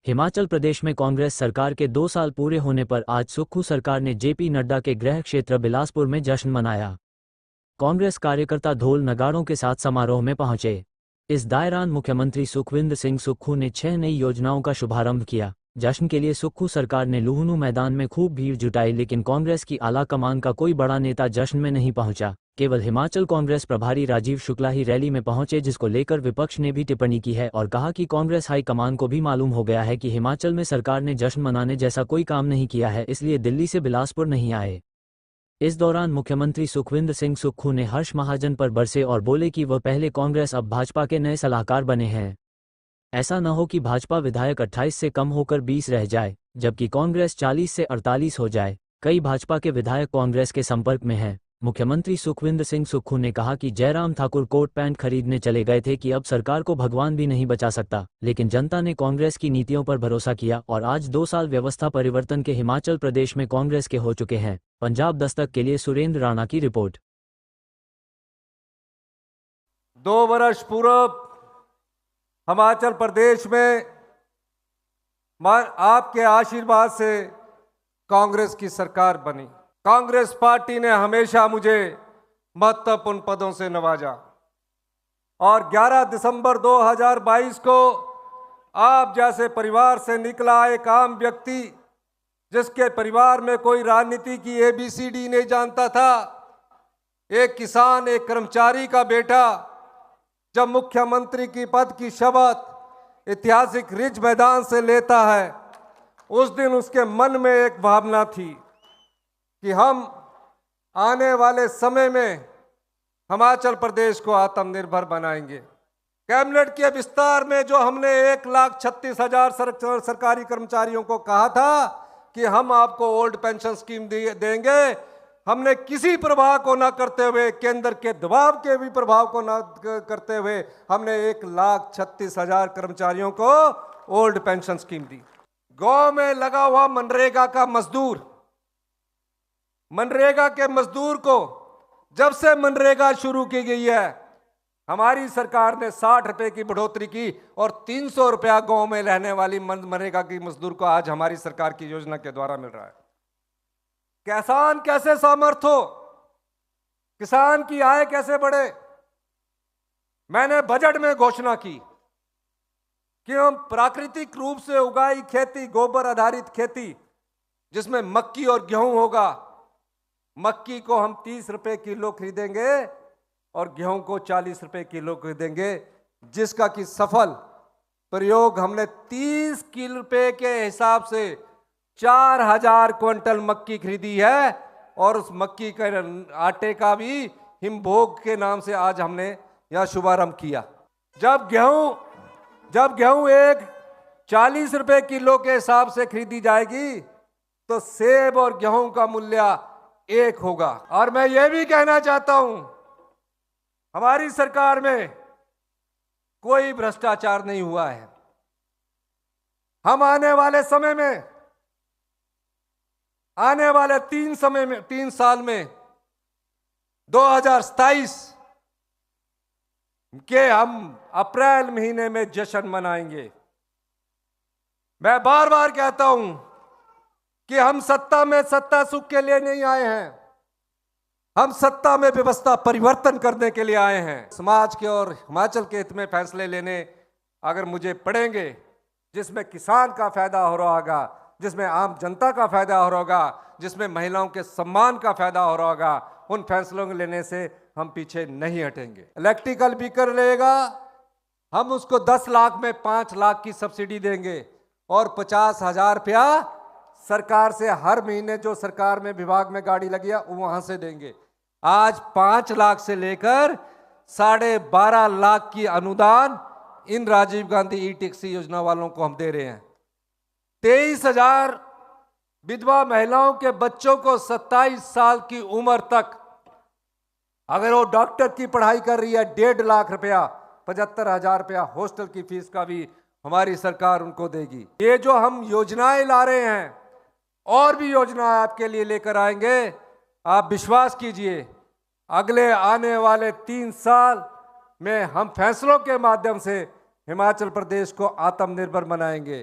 हिमाचल प्रदेश में कांग्रेस सरकार के 2 साल पूरे होने पर आज सुक्खू सरकार ने जेपी नड्डा के गृह क्षेत्र बिलासपुर में जश्न मनाया। कांग्रेस कार्यकर्ता ढोल नगाड़ों के साथ समारोह में पहुंचे। इस दौरान मुख्यमंत्री सुखविंदर सिंह सुक्खू ने 6 नई योजनाओं का शुभारंभ किया। जश्न के लिए सुक्खू सरकार ने लुहणू मैदान में खूब भीड़ जुटाई, लेकिन कांग्रेस की आला कमान का कोई बड़ा नेता जश्न में नहीं पहुंचा। केवल हिमाचल कांग्रेस प्रभारी राजीव शुक्ला ही रैली में पहुंचे, जिसको लेकर विपक्ष ने भी टिप्पणी की है और कहा कि कांग्रेस हाई कमान को भी मालूम हो गया है कि हिमाचल में सरकार ने जश्न मनाने जैसा कोई काम नहीं किया है, इसलिए दिल्ली से बिलासपुर नहीं आए। इस दौरान मुख्यमंत्री सुखविंदर सिंह सुक्खू ने हर्ष महाजन पर बरसे और बोले कि वह पहले कांग्रेस अब भाजपा के नए सलाहकार बने हैं। ऐसा न हो कि भाजपा विधायक 28 से कम होकर 20 रह जाए, जबकि कांग्रेस 40 से 48 हो जाए। कई भाजपा के विधायक कांग्रेस के संपर्क में हैं। मुख्यमंत्री सुखविंदर सिंह सुक्खू ने कहा कि जयराम ठाकुर कोट पैंट खरीदने चले गए थे कि अब सरकार को भगवान भी नहीं बचा सकता, लेकिन जनता ने कांग्रेस की नीतियों पर भरोसा किया और आज 2 साल व्यवस्था परिवर्तन के हिमाचल प्रदेश में कांग्रेस के हो चुके हैं। पंजाब दस्तक के लिए सुरेंद्र राणा की रिपोर्ट। 2 वर्ष पूर्व हिमाचल प्रदेश में आपके आशीर्वाद से कांग्रेस की सरकार बनी। कांग्रेस पार्टी ने हमेशा मुझे महत्वपूर्ण पदों से नवाजा और 11 दिसंबर 2022 को आप जैसे परिवार से निकला एक आम व्यक्ति, जिसके परिवार में कोई राजनीति की ABCD नहीं जानता था, एक किसान, एक कर्मचारी का बेटा, जब मुख्यमंत्री की पद की शपथ ऐतिहासिक रिज मैदान से लेता है, उस दिन उसके मन में एक भावना थी कि हम आने वाले समय में हिमाचल प्रदेश को आत्मनिर्भर बनाएंगे। कैबिनेट के विस्तार में जो हमने 1,36,000 सरकारी कर्मचारियों को कहा था कि हम आपको ओल्ड पेंशन स्कीम देंगे, हमने किसी प्रभाव को न करते हुए, केंद्र के दबाव के भी प्रभाव को न करते हुए, हमने 1,36,000 कर्मचारियों को ओल्ड पेंशन स्कीम दी। गांव में लगा हुआ मनरेगा का मजदूर, मनरेगा के मजदूर को जब से मनरेगा शुरू की गई है, हमारी सरकार ने 60 रुपए की बढ़ोतरी की और 300 रुपया गांव में रहने वाली मनरेगा की मजदूर को आज हमारी सरकार की योजना के द्वारा मिल रहा है। किसान कैसे समर्थ हो, किसान की आय कैसे बढ़े। मैंने बजट में घोषणा की कि हम प्राकृतिक रूप से उगाई खेती, गोबर आधारित खेती, जिसमें मक्की और गेहूं होगा, मक्की को हम 30 रुपए किलो खरीदेंगे और गेहूं को 40 रुपए किलो खरीदेंगे, जिसका कि सफल प्रयोग हमने 30 किलो रुपए के हिसाब से 4,000 क्विंटल मक्की खरीदी है और उस मक्की के आटे का भी हिमभोग के नाम से आज हमने यह शुभारंभ किया। जब गेहूं एक 40 रुपए किलो के हिसाब से खरीदी जाएगी तो सेब और गेहूं का मूल्य एक होगा। और मैं ये भी कहना चाहता हूं, हमारी सरकार में कोई भ्रष्टाचार नहीं हुआ है। हम आने वाले समय में, आने वाले 3 साल में 2027 के हम अप्रैल महीने में जश्न मनाएंगे। मैं बार बार कहता हूं कि हम सत्ता सुख के लिए नहीं आए हैं, हम सत्ता में व्यवस्था परिवर्तन करने के लिए आए हैं। समाज के और हिमाचल के हित में फैसले लेने अगर मुझे पड़ेंगे, जिसमें किसान का फायदा हो रहा होगा, जिसमें आम जनता का फायदा हो रहा होगा, जिसमें महिलाओं के सम्मान का फायदा हो रहा होगा, उन फैसलों को लेने से हम पीछे नहीं हटेंगे। इलेक्ट्रिकल व्हीकल रहेगा, हम उसको 10 लाख में 5 लाख की सब्सिडी देंगे और 50,000 रुपया सरकार से हर महीने, जो सरकार में विभाग में गाड़ी लगी है वहां से देंगे। आज 5 लाख से लेकर 12.5 लाख की अनुदान इन राजीव गांधी ई-टैक्सी योजना वालों को हम दे रहे हैं। 23,000 विधवा महिलाओं के बच्चों को 27 साल की उम्र तक, अगर वो डॉक्टर की पढ़ाई कर रही है, 1.5 लाख रुपया, 75,000 रुपया हॉस्टल की फीस का भी हमारी सरकार उनको देगी। ये जो हम योजनाएं ला रहे हैं, और भी योजनाएं आपके लिए लेकर आएंगे। आप विश्वास कीजिए, अगले आने वाले 3 साल में हम फैसलों के माध्यम से हिमाचल प्रदेश को आत्मनिर्भर बनाएंगे।